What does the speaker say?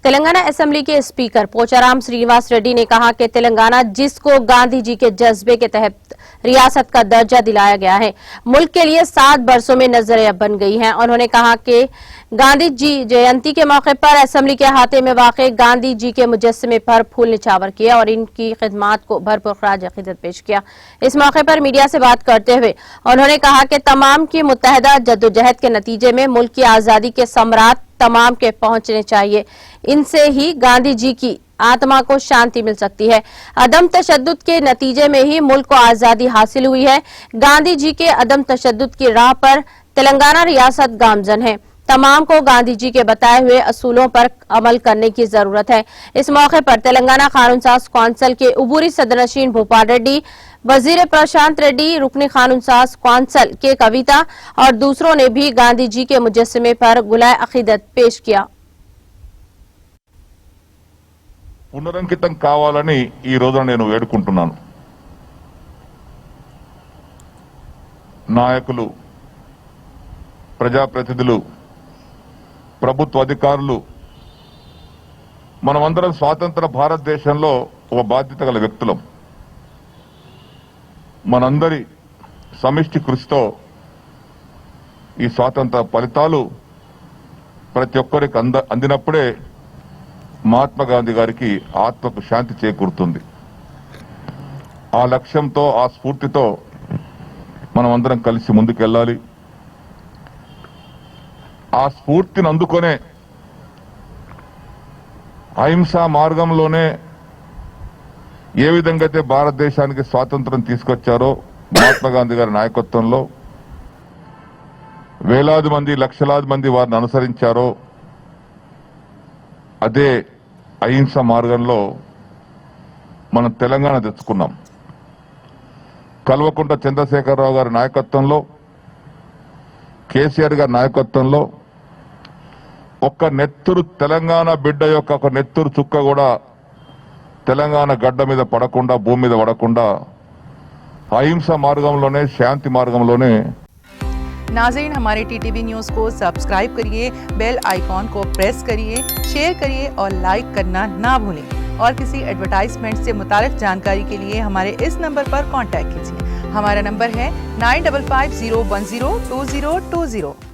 Telangana assembly के speaker Pocharam Srinivas Reddy ने कहा कि तेलंगाना जिसको गांधी जी के जज्बे के तहत रियासत का दर्जा दिलाया गया है, मुल्क के लिए 7 वर्षों में नजरिया बन गई है। उन्होंने कहा कि गांधी जी जयंती के मौके पर असेंबली के अहाते में वाक़ गांधी जी के मुजस्समे पर फूल निछावर किया और इनकी खिदमात को भरपूर खराज अकीदत पेश किया। इस मौके पर मीडिया से बात करते हुए उन्होंने कहा कि तमाम की मुत्तहदा जद्दोजहद के नतीजे में मुल्क की आजादी के सम्राट तमाम के पहुंचने चाहिए। इनसे ही गांधी जी की आत्मा को शांति मिल सकती है। अदम तशद्दुद के नतीजे में ही मुल्क को आजादी हासिल हुई है। गांधी जी के अदम तशद्दुद की राह पर तेलंगाना रियासत गामजन है। तमाम को गांधी जी के बताए हुए असूलों पर अमल करने की जरूरत है। इस मौके पर तेलंगाना कानून साज कौंसिल के उबूरी सदरनशीन भूपाल रेड्डी, वजीर प्रशांत रेड्डी, रुकनी कानून साज कौंसिल के कविता और दूसरों ने भी गांधी जी के मुजस्समे पर गुलाए अकीदत पेश किया। పునరంకితం కావాలని ఈ రోజున నేను వేడుకుంటున్నాను। నాయకులు, ప్రజాప్రతినిధులు, ప్రభుత్వ అధికారులు మనమందరం స్వాతంత్ర భారతదేశంలో ఒక బాధ్యత గల వ్యక్తులం। మనందరి సమిష్టి కృషితో ఈ స్వాతంత్ర ఫలితాలు ప్రతి ఒక్కరికి అందినప్పుడే మహాత్మా గాంధీ గారికి ఆత్మకు శాంతి చేకూరుతుంది। ఆ లక్ష్యంతో, ఆ స్ఫూర్తితో మనం అందరం కలిసి ముందుకెళ్ళాలి। ఆ స్ఫూర్తిని అందుకొనే అహింసా మార్గంలోనే ఏ విధంగా అయితే భారతదేశానికి స్వాతంత్రం తీసుకొచ్చారో మహాత్మా గాంధీ గారి నాయకత్వంలో వేలాది మంది, లక్షలాది మంది వారిని అనుసరించారో అదే అహింస మార్గంలో మనం తెలంగాణ తెచ్చుకున్నాం। కల్వకుంట్ల చంద్రశేఖరరావు గారి నాయకత్వంలో, కేసీఆర్ గారి నాయకత్వంలో ఒక్క నెత్తురు తెలంగాణ బిడ్డ యొక్క ఒక నెత్తురు చుక్క కూడా తెలంగాణ గడ్డ మీద పడకుండా, భూమి మీద పడకుండా అహింస మార్గంలోనే, శాంతి మార్గంలోనే। नाज़रीन, हमारे टीटीवी न्यूज़ को सब्सक्राइब करिए, बेल आइकॉन को प्रेस करिए, शेयर करिए और लाइक करना ना भूलें। और किसी एडवर्टाइजमेंट से मुताल्लिक़ जानकारी के लिए हमारे इस नंबर पर कॉन्टैक्ट कीजिए। हमारा नंबर है 9550102020।